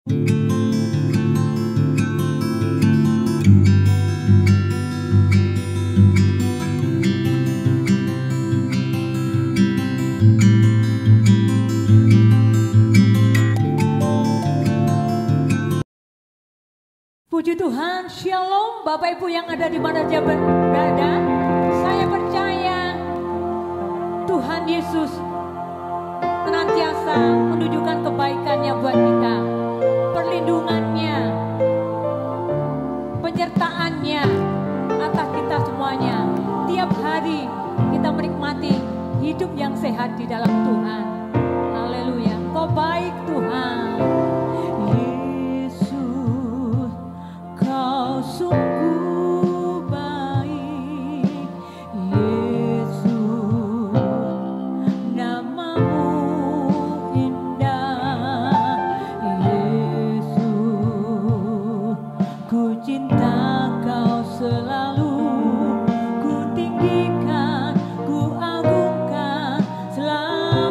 Puji Tuhan, Shalom Bapak Ibu yang ada di mana saja berada. Saya percaya Tuhan Yesus senantiasa menunjukkan kebaikannya buat kita, perlindungannya, penyertaannya atas kita semuanya. Tiap hari kita menikmati hidup yang sehat di dalam Tuhan. Haleluya, Kau baik Tuhan. Kau sungguh baik, Yesus, namamu indah, Yesus, ku cinta Kau selalu, ku tinggikan, ku agungkan selalu.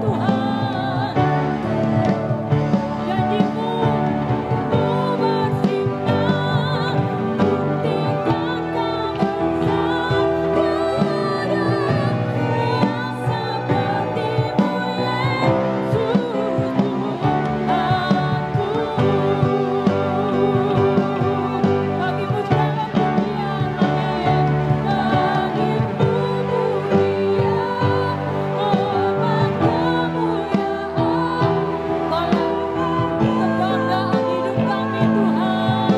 Tuhan. Janjimu bersinar, buktikan kebesaran yang seperti-Mu Yesus Tuhanku. Bagimu segala pujian, bagimu hormat kemuliaan, kebanggaan hidup kami Tuhan.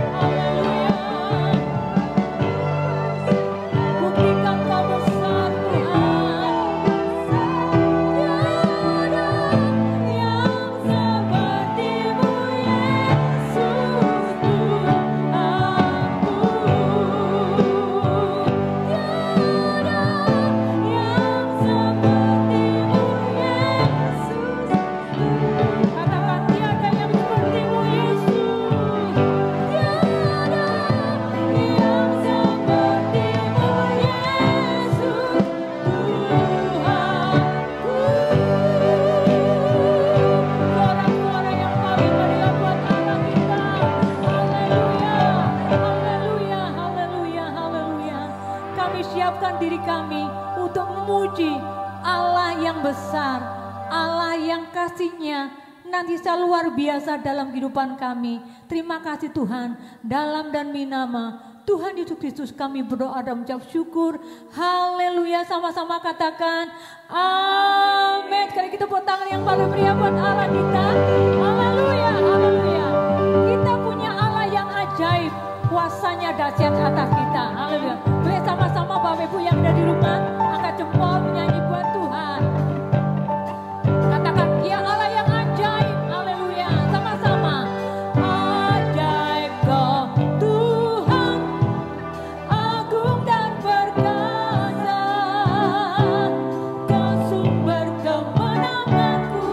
Haleluya. Buktikan Kau besar Tuhan. Tiada yang seperti-Mu Yesus Tuhanku. Tiada yang seperti-Mu Yesus. Katakan tiada yang seperti-Mu Yesus. Tiada yang seperti-Mu Yesus Tuhanku. Suara-suara yang paling meriah buat Allah kita. Haleluya, haleluya, haleluya, haleluya. Kami siapkan diri kami untuk memuji Allah yang besar, Allah yang kasih-Nya nanti luar biasa dalam kehidupan kami. Terima kasih Tuhan, dalam dan minama Tuhan Yesus Kristus kami berdoa dan mengucap syukur. Haleluya, sama-sama katakan amin. Sekali kita tepuk tangan yang paling meriah buat Allah kita. Haleluya, haleluya. Kita punya Allah yang ajaib, kuasanya dahsyat atas kita. Haleluya. Boleh sama-sama Bapak Ibu yang ada di rumah angkat jempol menyanyi buat Tuhan. Katakan dia Allah yang ajaib. Haleluya. Sama-sama. Ajaib Kau Tuhan, agung dan perkasa, Kau sumber kemenanganku,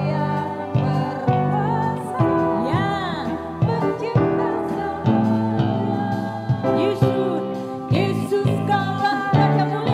yang berkuasa, yang mencipta semuanya. Yesus, Yesus Kaulah Raja mulia.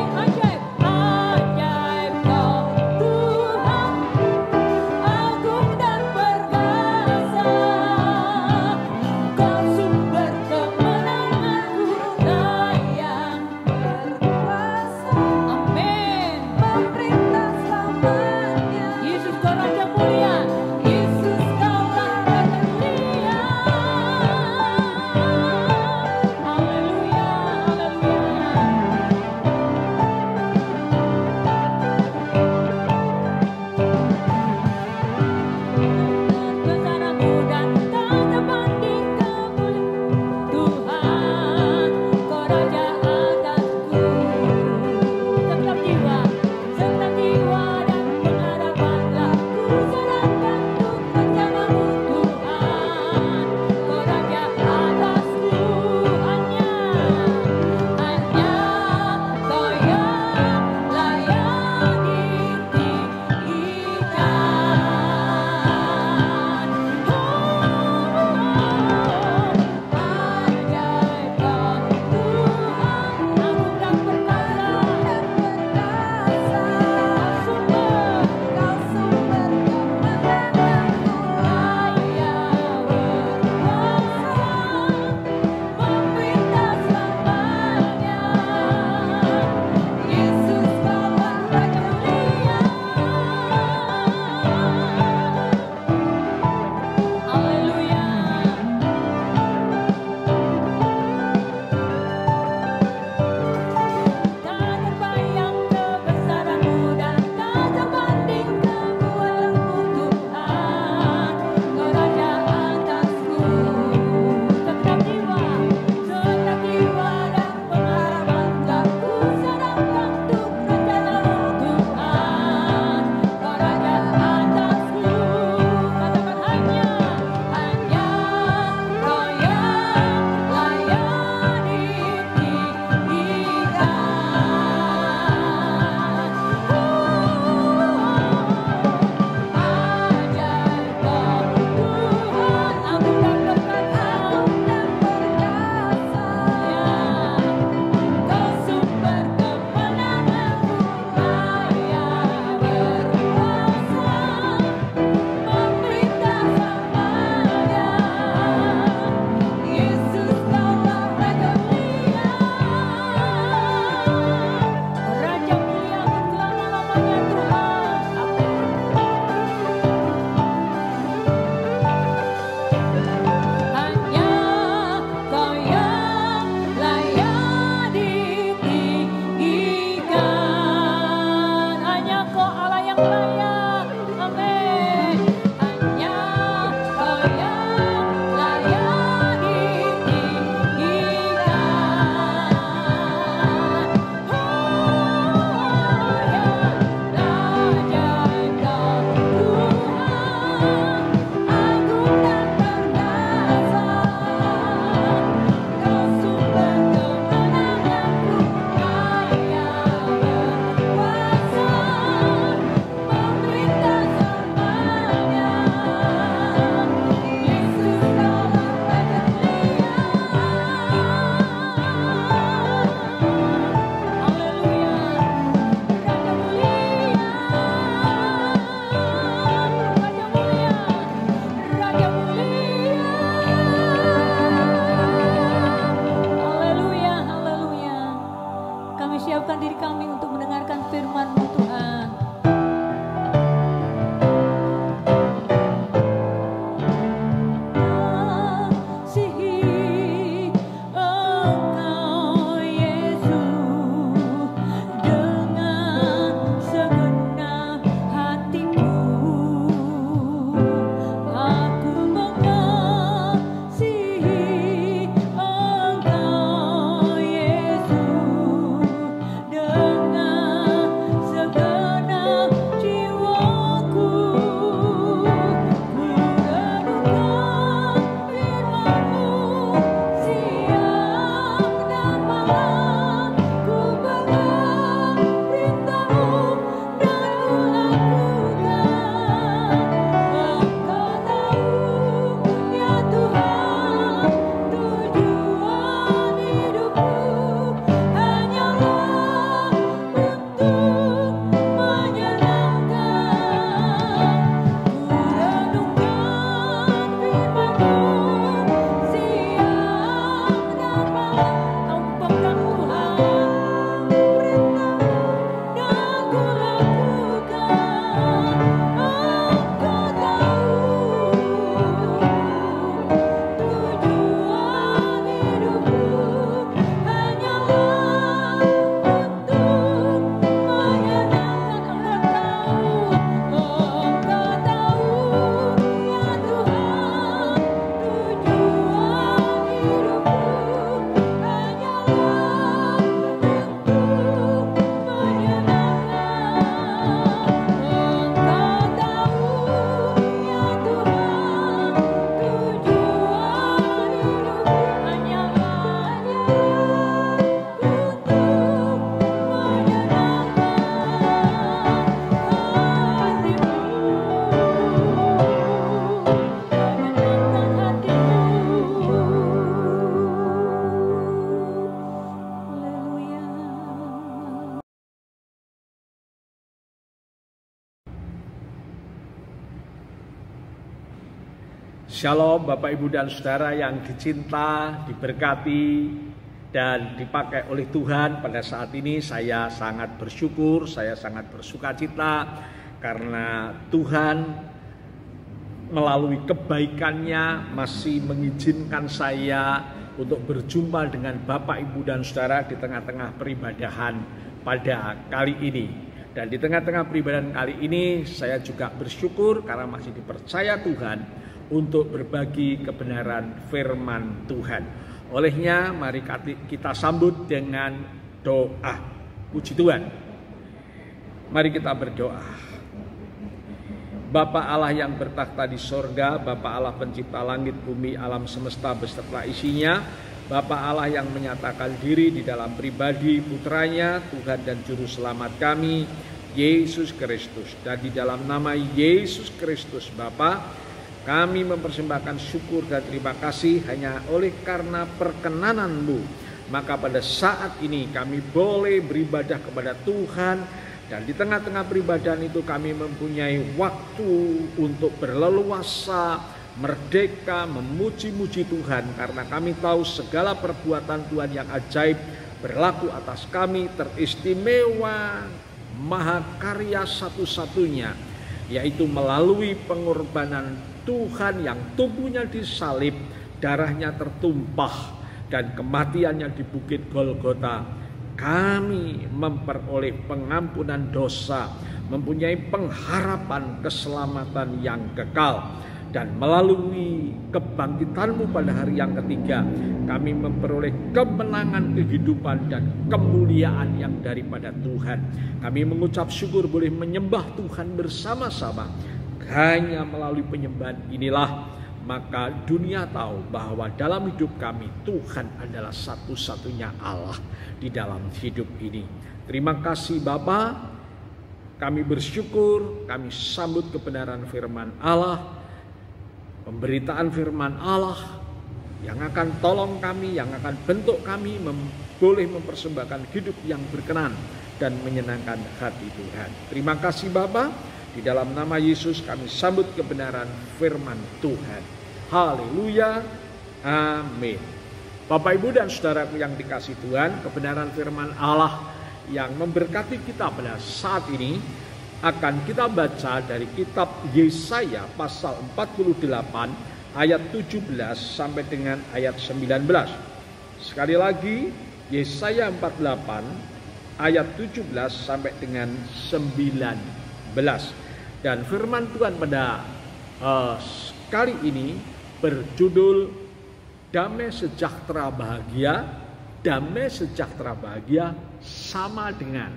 Shalom Bapak Ibu dan Saudara yang dicinta, diberkati, dan dipakai oleh Tuhan. Pada saat ini saya sangat bersyukur, saya sangat bersukacita karena Tuhan melalui kebaikannya masih mengizinkan saya untuk berjumpa dengan Bapak Ibu dan Saudara di tengah-tengah peribadahan pada kali ini. Dan di tengah-tengah peribadahan kali ini saya juga bersyukur karena masih dipercaya Tuhan untuk berbagi kebenaran firman Tuhan. Olehnya mari kita sambut dengan doa. Puji Tuhan. Mari kita berdoa. Bapa Allah yang bertakhta di sorga, Bapa Allah pencipta langit, bumi, alam semesta beserta isinya, Bapa Allah yang menyatakan diri di dalam pribadi putranya, Tuhan dan Juru Selamat kami, Yesus Kristus. Dan di dalam nama Yesus Kristus Bapa, kami mempersembahkan syukur dan terima kasih hanya oleh karena perkenanan-Mu. Maka pada saat ini kami boleh beribadah kepada Tuhan. Dan di tengah-tengah peribadahan itu kami mempunyai waktu untuk berleluasa, merdeka, memuji-muji Tuhan. Karena kami tahu segala perbuatan Tuhan yang ajaib berlaku atas kami, teristimewa, maha karya satu-satunya, yaitu melalui pengorbanan Tuhan yang tubuhnya disalib, darahnya tertumpah, dan kematiannya di Bukit Golgota. Kami memperoleh pengampunan dosa, mempunyai pengharapan keselamatan yang kekal. Dan melalui kebangkitan-Mu pada hari yang ketiga, kami memperoleh kemenangan kehidupan dan kemuliaan yang daripada Tuhan. Kami mengucap syukur boleh menyembah Tuhan bersama-sama. Hanya melalui penyembahan inilah maka dunia tahu bahwa dalam hidup kami Tuhan adalah satu-satunya Allah di dalam hidup ini. Terima kasih Bapa. Kami bersyukur, kami sambut kebenaran firman Allah, pemberitaan firman Allah yang akan tolong kami, yang akan bentuk kami boleh mempersembahkan hidup yang berkenan dan menyenangkan hati Tuhan. Terima kasih Bapa. Di dalam nama Yesus kami sambut kebenaran firman Tuhan. Haleluya. Amin. Bapak Ibu dan Saudaraku yang dikasihi Tuhan, kebenaran firman Allah yang memberkati kita pada saat ini akan kita baca dari kitab Yesaya pasal 48 ayat 17 sampai dengan ayat 19. Sekali lagi Yesaya 48 ayat 17 sampai dengan 19. Dan firman Tuhan pada kali ini berjudul damai sejahtera bahagia. Damai sejahtera bahagia sama dengan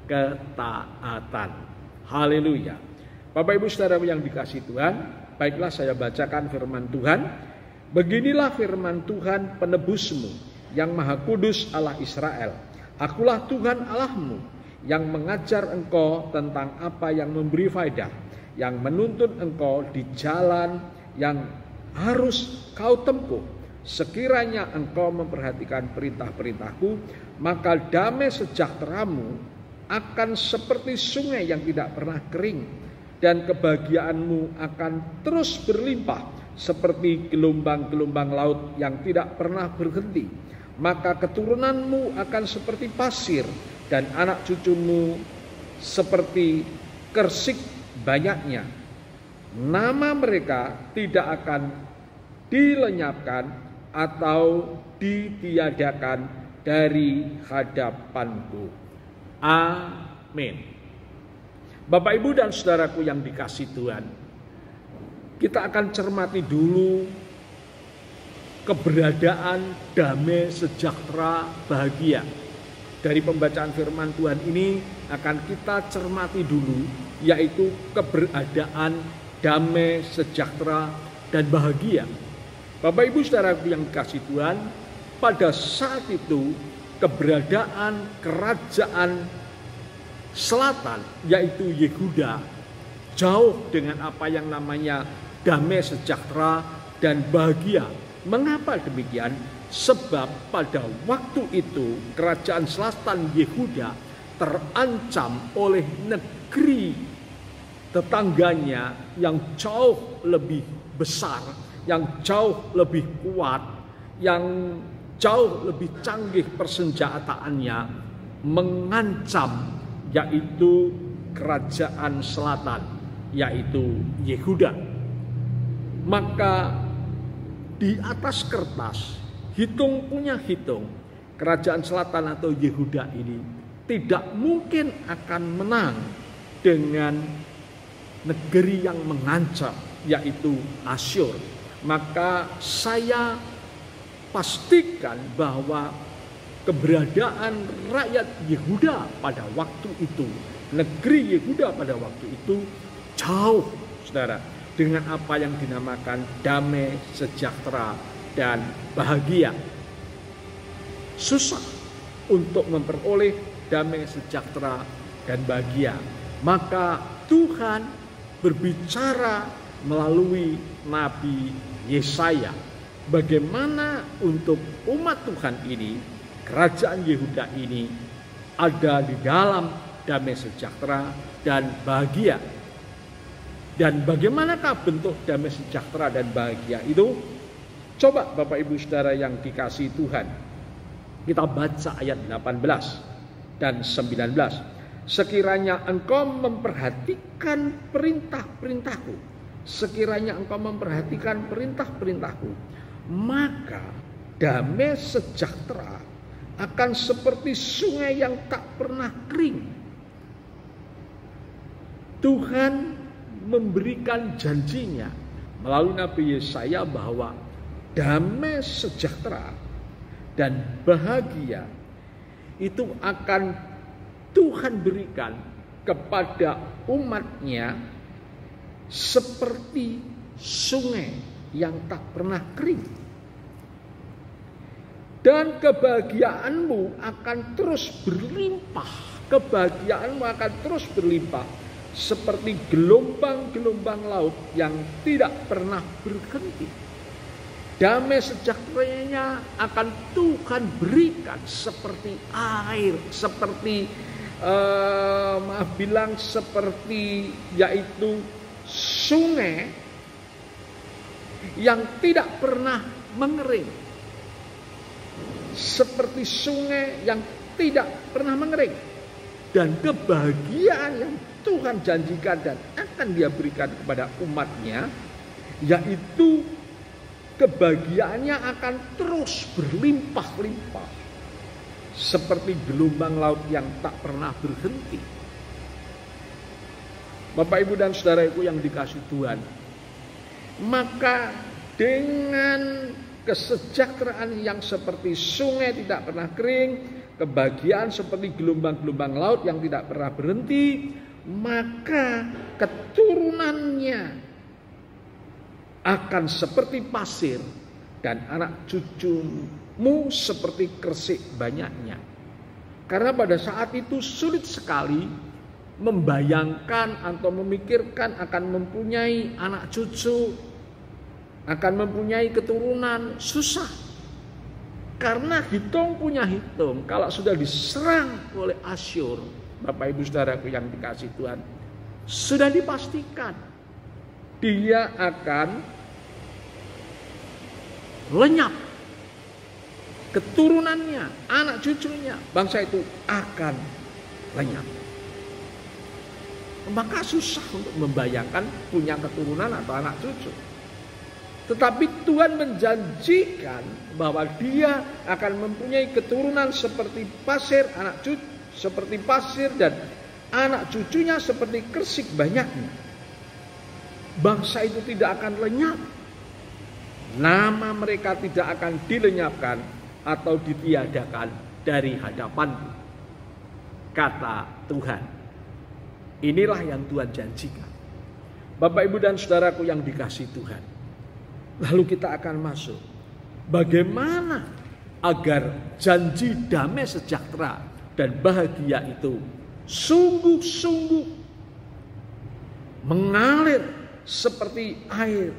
ketaatan. Haleluya. Bapak Ibu Saudara yang dikasihi Tuhan, baiklah saya bacakan firman Tuhan. Beginilah firman Tuhan penebusmu yang maha kudus Allah Israel. Akulah Tuhan Allahmu yang mengajar engkau tentang apa yang memberi faedah, yang menuntun engkau di jalan yang harus kau tempuh. Sekiranya engkau memperhatikan perintah-perintahku, maka damai sejahteramu akan seperti sungai yang tidak pernah kering, dan kebahagiaanmu akan terus berlimpah seperti gelombang-gelombang laut yang tidak pernah berhenti. Maka keturunanmu akan seperti pasir, dan anak cucumu seperti kersik banyaknya. Nama mereka tidak akan dilenyapkan atau ditiadakan dari hadapanku. Amin. Bapak Ibu dan Saudaraku yang dikasihi Tuhan, kita akan cermati dulu keberadaan damai sejahtera bahagia. Dari pembacaan firman Tuhan ini akan kita cermati dulu, yaitu keberadaan damai sejahtera dan bahagia. Bapak Ibu Saudaraku yang dikasihi Tuhan, pada saat itu keberadaan kerajaan selatan yaitu Yehuda jauh dengan apa yang namanya damai sejahtera dan bahagia. Mengapa demikian? Sebab pada waktu itu kerajaan selatan Yehuda terancam oleh negeri tetangganya yang jauh lebih besar, yang jauh lebih kuat, yang jauh lebih canggih persenjataannya mengancam, yaitu kerajaan selatan, yaitu Yehuda. Maka di atas kertas, hitung punya hitung, kerajaan selatan atau Yehuda ini tidak mungkin akan menang dengan negeri yang mengancam, yaitu Asyur. Maka saya pastikan bahwa keberadaan rakyat Yehuda pada waktu itu, negeri Yehuda pada waktu itu jauh, saudara, dengan apa yang dinamakan damai, sejahtera, dan bahagia. Susah untuk memperoleh damai, sejahtera, dan bahagia. Maka Tuhan berbicara melalui Nabi Yesaya. Bagaimana untuk umat Tuhan ini, kerajaan Yehuda ini ada di dalam damai, sejahtera, dan bahagia. Dan bagaimanakah bentuk damai, sejahtera, dan bahagia itu? Coba Bapak Ibu Saudara yang dikasihi Tuhan, kita baca ayat 18 dan 19. Sekiranya engkau memperhatikan perintah-perintahku, sekiranya engkau memperhatikan perintah-perintahku, maka damai sejahtera akan seperti sungai yang tak pernah kering. Tuhan memberikan janjinya melalui Nabi Yesaya bahwa damai sejahtera dan bahagia itu akan Tuhan berikan kepada umatnya seperti sungai yang tak pernah kering. Dan kebahagiaanmu akan terus berlimpah. Kebahagiaanmu akan terus berlimpah seperti gelombang-gelombang laut yang tidak pernah berhenti. Damai sejahteranya akan Tuhan berikan seperti air, seperti seperti yaitu sungai yang tidak pernah mengering. Seperti sungai yang tidak pernah mengering. Dan kebahagiaan yang Tuhan janjikan dan akan Dia berikan kepada umatnya, yaitu kebahagiaannya akan terus berlimpah-limpah seperti gelombang laut yang tak pernah berhenti. Bapak, Ibu, dan saudaraku yang dikasihi Tuhan, maka dengan kesejahteraan yang seperti sungai tidak pernah kering, kebahagiaan seperti gelombang-gelombang laut yang tidak pernah berhenti, maka keturunannya akan seperti pasir dan anak cucumu seperti kersik banyaknya. Karena pada saat itu sulit sekali membayangkan atau memikirkan akan mempunyai anak cucu, akan mempunyai keturunan, susah. Karena hitung punya hitung, kalau sudah diserang oleh Asyur, Bapak Ibu Saudaraku yang dikasihi Tuhan, sudah dipastikan dia akan lenyap. Keturunannya, anak cucunya, bangsa itu akan lenyap. Maka susah untuk membayangkan punya keturunan atau anak cucu. Tetapi Tuhan menjanjikan bahwa Dia akan mempunyai keturunan seperti pasir, anak cucu seperti pasir, dan anak cucunya seperti kersik banyaknya. Bangsa itu tidak akan lenyap. Nama mereka tidak akan dilenyapkan atau ditiadakan dari hadapanku, kata Tuhan. Inilah yang Tuhan janjikan. Bapak, Ibu, dan saudaraku yang dikasihi Tuhan, lalu kita akan masuk bagaimana agar janji damai sejahtera dan bahagia itu sungguh-sungguh mengalir seperti air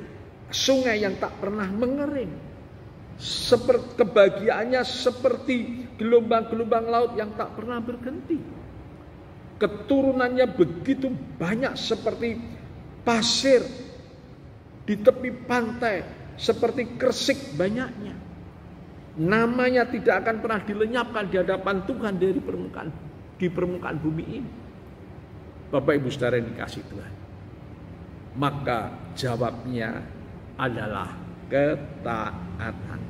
sungai yang tak pernah mengering. Seperti kebahagiaannya seperti gelombang-gelombang laut yang tak pernah berhenti. keturunannya begitu banyak seperti pasir di tepi pantai, seperti kersik banyaknya. Namanya tidak akan pernah dilenyapkan di hadapan Tuhan di permukaan bumi ini. Bapak Ibu Saudara yang dikasihi Tuhan, maka jawabnya adalah ketaatan.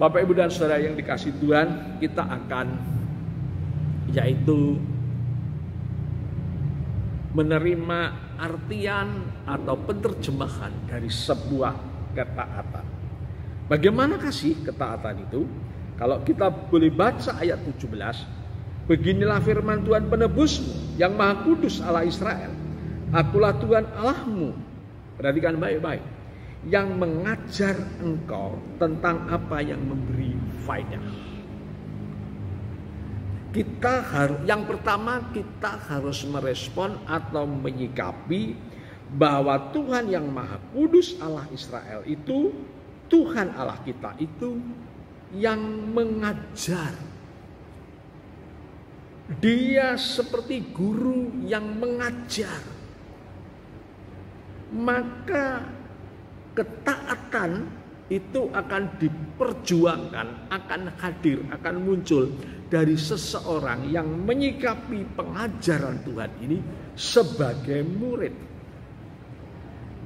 Bapak Ibu dan Saudara yang dikasihi Tuhan, kita akan yaitu menerima artian atau penerjemahan dari sebuah ketaatan. Bagaimanakah sih ketaatan itu? Kalau kita boleh baca ayat 17, beginilah firman Tuhan penebusmu yang maha kudus Allah Israel. Akulah Tuhan Allahmu, perhatikan baik-baik, yang mengajar engkau tentang apa yang memberi faedah. Yang pertama kita harus merespon atau menyikapi bahwa Tuhan yang maha kudus Allah Israel itu, Tuhan Allah kita itu yang mengajar. Dia seperti guru yang mengajar. Maka ketaatan itu akan diperjuangkan, akan hadir, akan muncul dari seseorang yang menyikapi pengajaran Tuhan ini sebagai murid.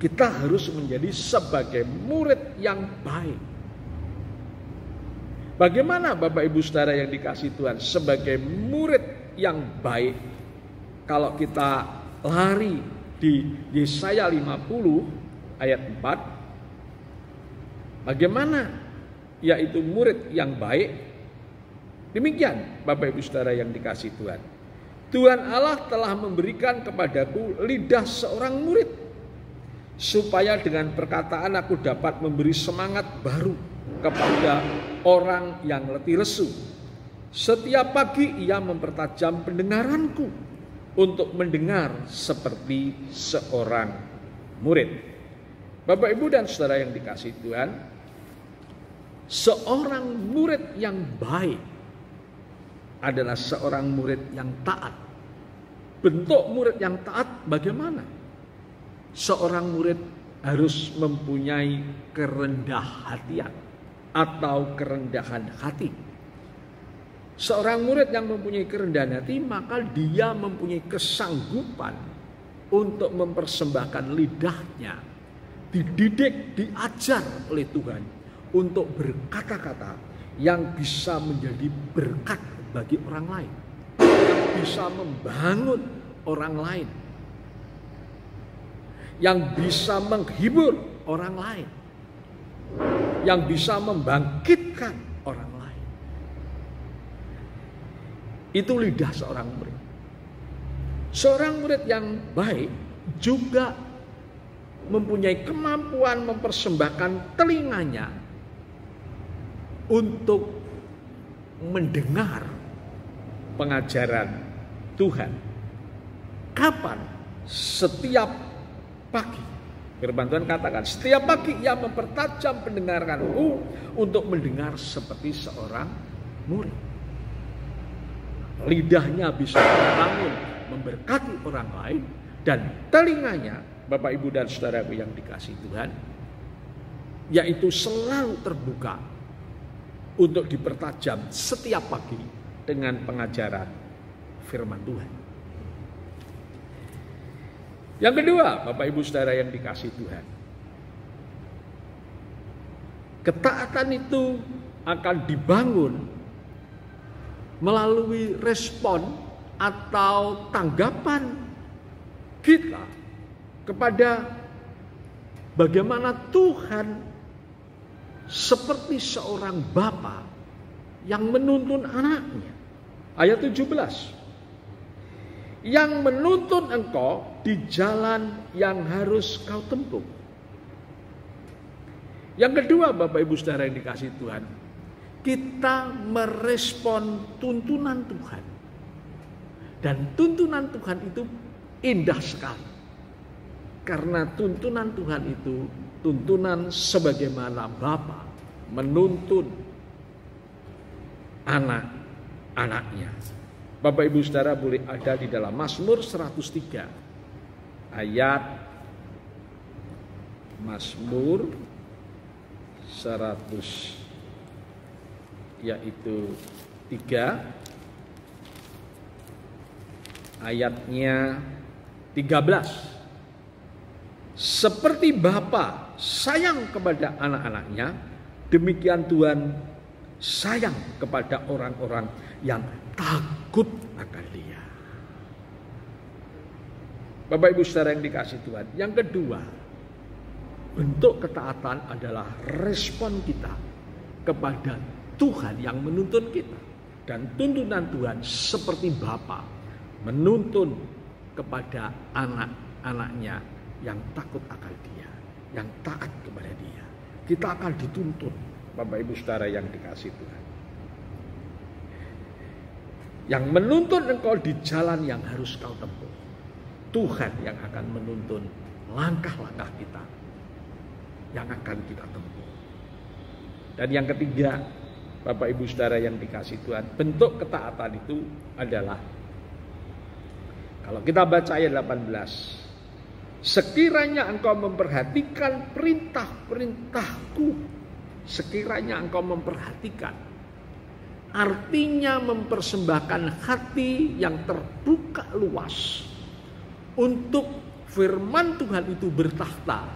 Kita harus menjadi sebagai murid yang baik. Bagaimana Bapak Ibu Saudara yang dikasihi Tuhan sebagai murid yang baik? Kalau kita lari di Yesaya 50 ayat 4, bagaimana yaitu murid yang baik? Demikian Bapak Ibu Saudara yang dikasihi Tuhan. Tuhan Allah telah memberikan kepadaku lidah seorang murid, supaya dengan perkataan aku dapat memberi semangat baru kepada orang yang letih lesu. Setiap pagi ia mempertajam pendengaranku untuk mendengar seperti seorang murid. Bapak Ibu dan Saudara yang dikasihi Tuhan, seorang murid yang baik adalah seorang murid yang taat. Bentuk murid yang taat bagaimana? Seorang murid harus mempunyai kerendah hatian atau kerendahan hati. Seorang murid yang mempunyai kerendahan hati, maka dia mempunyai kesanggupan untuk mempersembahkan lidahnya, dididik, diajar oleh Tuhan untuk berkata-kata yang bisa menjadi berkat bagi orang lain, yang bisa membangun orang lain, yang bisa menghibur orang lain, yang bisa membangkitkan orang lain. Itu lidah seorang murid. Seorang murid yang baik juga mempunyai kemampuan mempersembahkan telinganya untuk mendengar pengajaran Tuhan. Kapan? Setiap pagi. Firman Tuhan katakan, setiap pagi ia mempertajam pendengaranku untuk mendengar seperti seorang murid. Lidahnya bisa membangun, memberkati orang lain, dan telinganya, Bapak Ibu dan Saudaraku yang dikasihi Tuhan, yaitu selalu terbuka untuk dipertajam setiap pagi dengan pengajaran firman Tuhan. Yang kedua, Bapak Ibu Saudara yang dikasihi Tuhan, ketaatan itu akan dibangun melalui respon atau tanggapan kita kepada bagaimana Tuhan seperti seorang bapa yang menuntun anaknya. Ayat 17. Yang menuntun engkau di jalan yang harus kau tempuh. Yang kedua, Bapak Ibu Saudara yang dikasihi Tuhan, kita merespon tuntunan Tuhan. Dan tuntunan Tuhan itu indah sekali. Karena tuntunan Tuhan itu tuntunan sebagaimana Bapa menuntun anak-anaknya. Bapak Ibu Saudara boleh ada di dalam Mazmur 103 ayat Mazmur 100 yaitu 3 ayatnya 13. Seperti Bapa sayang kepada anak-anaknya, demikian Tuhan sayang kepada orang-orang yang takut akan Dia. Bapak Ibu Saudara yang dikasihi Tuhan, yang kedua, bentuk ketaatan adalah respon kita kepada Tuhan yang menuntun kita. Dan tuntunan Tuhan seperti Bapa menuntun kepada anak-anaknya yang takut akan Dia, yang taat kepada Dia. Kita akan dituntun, Bapak Ibu Saudara yang dikasihi Tuhan. Yang menuntun engkau di jalan yang harus kau tempuh. Tuhan yang akan menuntun langkah-langkah kita yang akan kita tempuh. Dan yang ketiga, Bapak Ibu Saudara yang dikasihi Tuhan, bentuk ketaatan itu adalah, kalau kita baca ayat 18, sekiranya engkau memperhatikan perintah-perintahku, sekiranya engkau memperhatikan, artinya mempersembahkan hati yang terbuka luas untuk firman Tuhan itu bertakhta,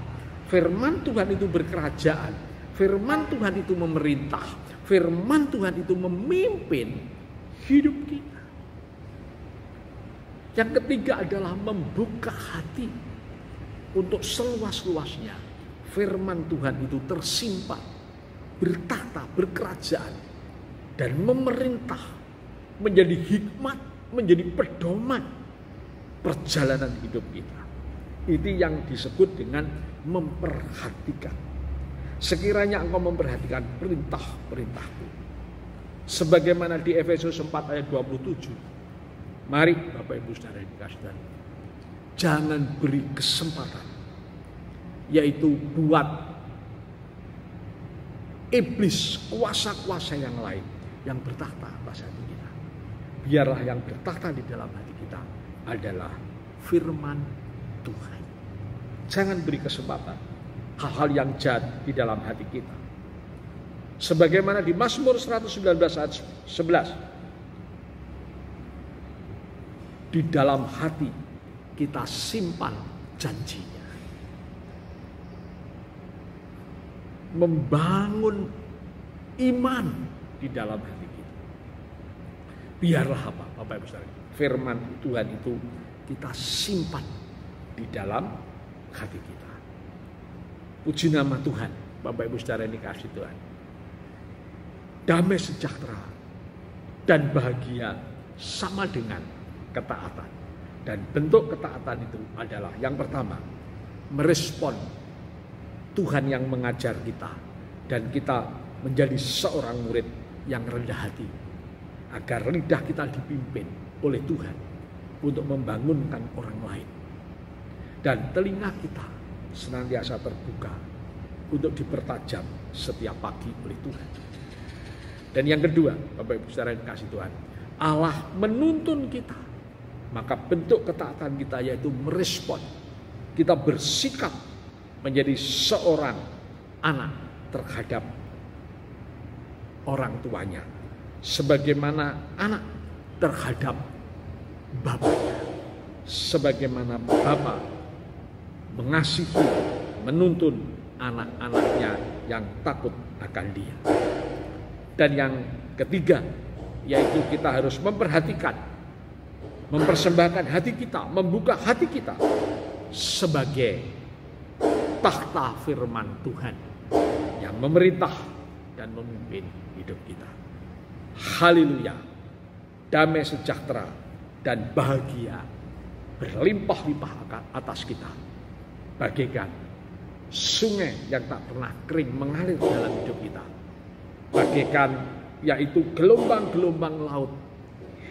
firman Tuhan itu berkerajaan, firman Tuhan itu memerintah, firman Tuhan itu memimpin hidup kita. Yang ketiga adalah membuka hati untuk seluas-luasnya firman Tuhan itu tersimpan, bertata, berkerajaan, dan memerintah, menjadi hikmat, menjadi pedoman perjalanan hidup kita. Itu yang disebut dengan memperhatikan. Sekiranya engkau memperhatikan perintah-perintahku, sebagaimana di Efesus 4 ayat 27. Mari Bapak Ibu Saudara yang dikasihi Tuhan, jangan beri kesempatan, yaitu buat iblis, kuasa-kuasa yang lain yang bertakhta atas hati kita. Biarlah yang bertakhta di dalam hati kita adalah firman Tuhan. Jangan beri kesempatan hal-hal yang jahat di dalam hati kita. Sebagaimana di Mazmur 119 ayat 11. Di dalam hati kita simpan janjinya. Membangun iman di dalam hati kita. Biarlah apa, Bapak Ibu Saudara, firman Tuhan itu kita simpan di dalam hati kita. Puji nama Tuhan, Bapak Ibu Saudara yang dikasihi Tuhan. Damai sejahtera dan bahagia sama dengan ketaatan. Dan bentuk ketaatan itu adalah yang pertama, merespon Tuhan yang mengajar kita, dan kita menjadi seorang murid yang rendah hati, agar lidah kita dipimpin oleh Tuhan untuk membangunkan orang lain, dan telinga kita senantiasa terbuka untuk dipertajam setiap pagi oleh Tuhan. Dan yang kedua, Bapak Ibu Saudara yang kasih Tuhan, Allah menuntun kita, maka bentuk ketaatan kita yaitu merespon. Kita bersikap menjadi seorang anak terhadap orang tuanya, sebagaimana anak terhadap bapaknya, sebagaimana bapa mengasihi, menuntun anak-anaknya yang takut akan Dia. Dan yang ketiga, yaitu kita harus memperhatikan, mempersembahkan hati kita, membuka hati kita sebagai takhta firman Tuhan yang memerintah dan memimpin hidup kita. Haleluya. Damai sejahtera dan bahagia berlimpah-limpah atas kita, bagaikan sungai yang tak pernah kering mengalir dalam hidup kita, bagaikan yaitu gelombang-gelombang laut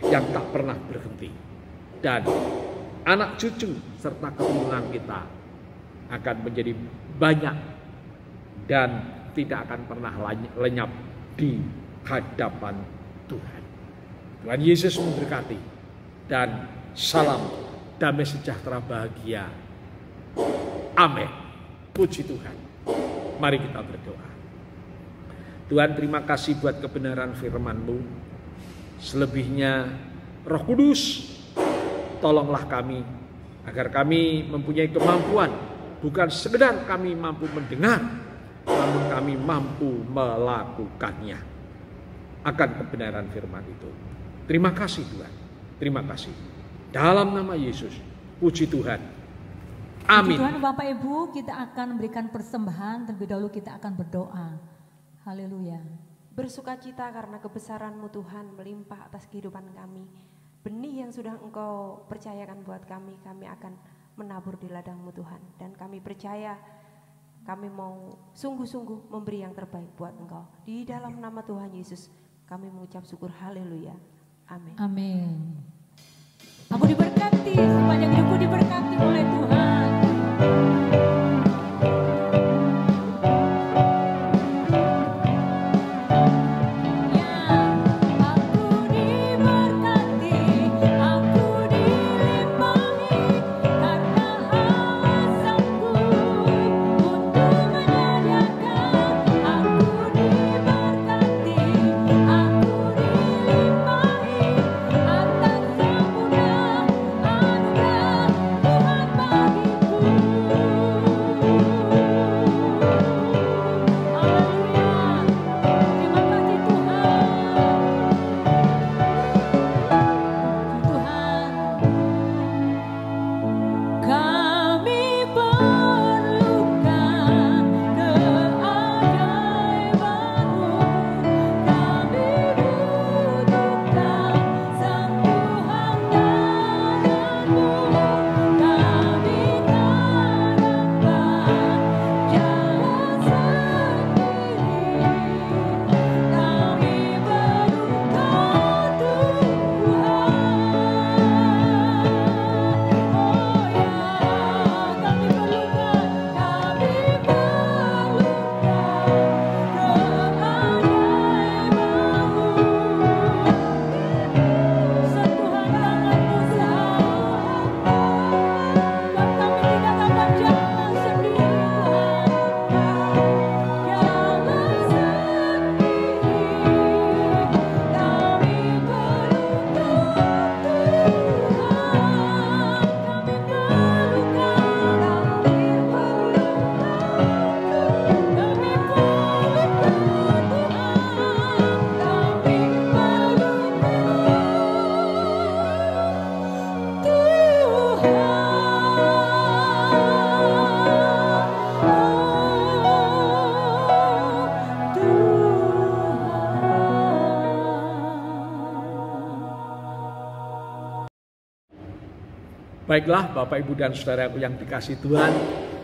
yang tak pernah berhenti. Dan anak cucu serta keturunan kita akan menjadi banyak dan tidak akan pernah lenyap di hadapan Tuhan. Tuhan Yesus memberkati. Dan salam damai sejahtera bahagia. Amin. Puji Tuhan. Mari kita berdoa. Tuhan, terima kasih buat kebenaran firman-Mu. Selebihnya Roh Kudus, tolonglah kami agar kami mempunyai kemampuan, bukan sekedar kami mampu mendengar, namun kami mampu melakukannya akan kebenaran firman itu. Terima kasih Tuhan. Terima kasih. Dalam nama Yesus. Puji Tuhan. Amin. Puji Tuhan, Bapak Ibu, kita akan memberikan persembahan. Terlebih dahulu kita akan berdoa. Haleluya. Bersukacita karena kebesaran-Mu Tuhan melimpah atas kehidupan kami. Benih yang sudah Engkau percayakan buat kami akan menabur di ladang-Mu Tuhan. Dan kami percaya kami mau sungguh-sungguh memberi yang terbaik buat Engkau. Di dalam nama Tuhan Yesus kami mengucap syukur. Haleluya. Amin. Amin. Aku diberkati, sepanjang hidupku diberkati oleh Tuhan. Baiklah Bapak Ibu dan Saudaraku yang dikasihi Tuhan,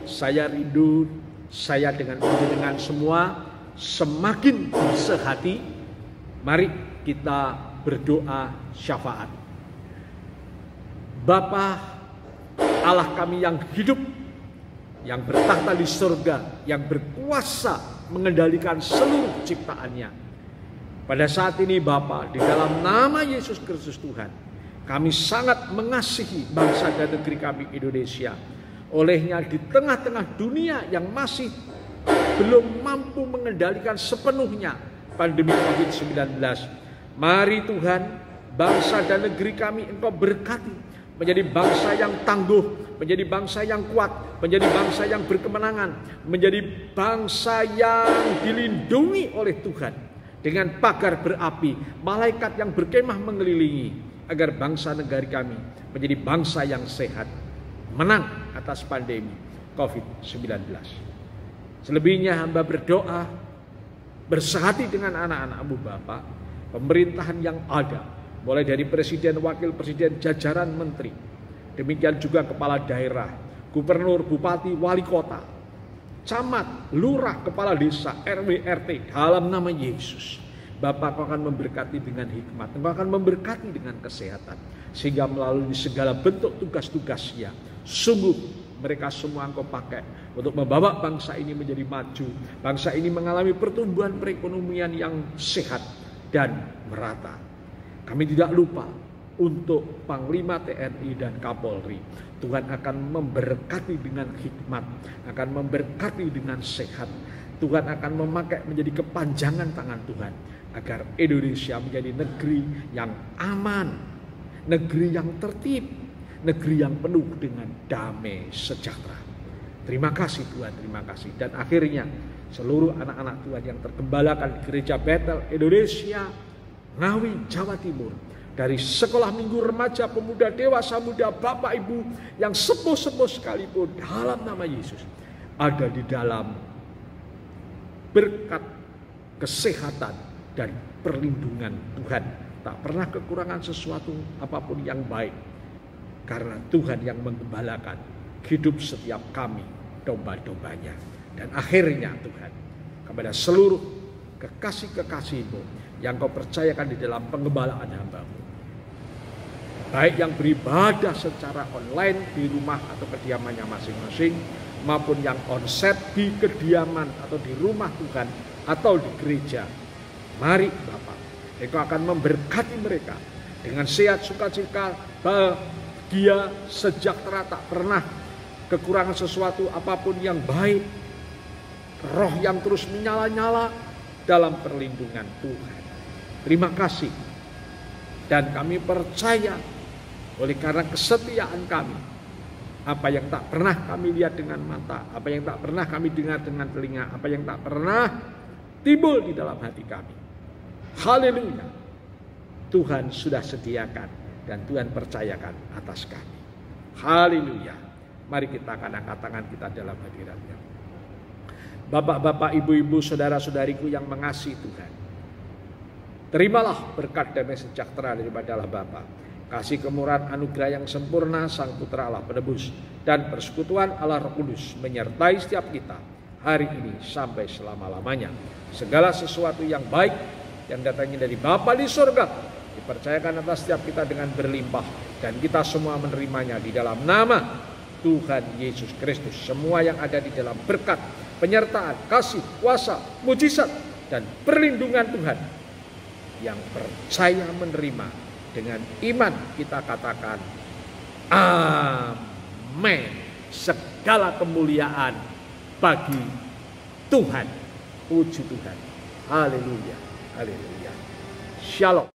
saya rindu saya dengan semua semakin bersehati. Mari kita berdoa syafaat. Bapa Allah kami yang hidup, yang bertahta di surga, yang berkuasa mengendalikan seluruh ciptaannya. Pada saat ini Bapa, di dalam nama Yesus Kristus Tuhan, kami sangat mengasihi bangsa dan negeri kami Indonesia. Olehnya di tengah-tengah dunia yang masih belum mampu mengendalikan sepenuhnya pandemi COVID-19. Mari Tuhan, bangsa dan negeri kami Engkau berkati, menjadi bangsa yang tangguh, menjadi bangsa yang kuat, menjadi bangsa yang berkemenangan, menjadi bangsa yang dilindungi oleh Tuhan dengan pagar berapi, malaikat yang berkemah mengelilingi, agar bangsa negara kami menjadi bangsa yang sehat, menang atas pandemi COVID-19. Selebihnya hamba berdoa, bersehati dengan anak-anak-Mu Bapa, pemerintahan yang ada, mulai dari presiden, wakil presiden, jajaran menteri, demikian juga kepala daerah, gubernur, bupati, wali kota, camat, lurah, kepala desa, RW, RT, dalam nama Yesus. Bapa, Kau akan memberkati dengan hikmat, Engkau akan memberkati dengan kesehatan, sehingga melalui segala bentuk tugas-tugasnya, sungguh mereka semua Engkau pakai untuk membawa bangsa ini menjadi maju, bangsa ini mengalami pertumbuhan perekonomian yang sehat dan merata. Kami tidak lupa untuk Panglima TNI dan Kapolri. Tuhan akan memberkati dengan hikmat, akan memberkati dengan sehat. Tuhan akan memakai menjadi kepanjangan tangan Tuhan agar Indonesia menjadi negeri yang aman, negeri yang tertib, negeri yang penuh dengan damai sejahtera. Terima kasih Tuhan, terima kasih. Dan akhirnya seluruh anak-anak Tuhan yang tergembalakan di Gereja Betel Indonesia, Ngawi, Jawa Timur, dari sekolah minggu remaja, pemuda, dewasa, muda, bapak, ibu yang sepuh-sepuh sekalipun, dalam nama Yesus, ada di dalam berkat kesehatan dan perlindungan Tuhan. Tak pernah kekurangan sesuatu apapun yang baik, karena Tuhan yang menggembalakan hidup setiap kami, domba-dombanya. Dan akhirnya Tuhan, kepada seluruh kekasih-kekasih-Mu yang Kau percayakan di dalam penggembalaan hamba-Mu, baik yang beribadah secara online di rumah atau kediamannya masing-masing, maupun yang onsite di kediaman atau di rumah Tuhan atau di gereja. Mari Bapa, Engkau akan memberkati mereka dengan sehat, sukacita, bahagia, sejahtera, tak pernah kekurangan sesuatu apapun yang baik, roh yang terus menyala-nyala dalam perlindungan Tuhan. Terima kasih. Dan kami percaya oleh karena kesetiaan kami, apa yang tak pernah kami lihat dengan mata, apa yang tak pernah kami dengar dengan telinga, apa yang tak pernah timbul di dalam hati kami. Haleluya. Tuhan sudah sediakan dan Tuhan percayakan atas kami. Haleluya. Mari kita akan angkat tangan kita dalam hadirat-Nya. Bapak-bapak, ibu-ibu, saudara-saudariku yang mengasihi Tuhan, terimalah berkat damai sejahtera daripada Allah Bapa, kasih kemurahan anugerah yang sempurna Sang Putra Allah Penebus, dan persekutuan Allah Roh Kudus menyertai setiap kita hari ini sampai selama-lamanya. Segala sesuatu yang baik yang datangnya dari Bapa di surga dipercayakan atas setiap kita dengan berlimpah, dan kita semua menerimanya di dalam nama Tuhan Yesus Kristus. Semua yang ada di dalam berkat, penyertaan, kasih, kuasa, mujizat, dan perlindungan Tuhan yang percaya menerima, dengan iman kita katakan amin. Segala kemuliaan bagi Tuhan. Puji Tuhan. Haleluya. Haleluya. Shalom.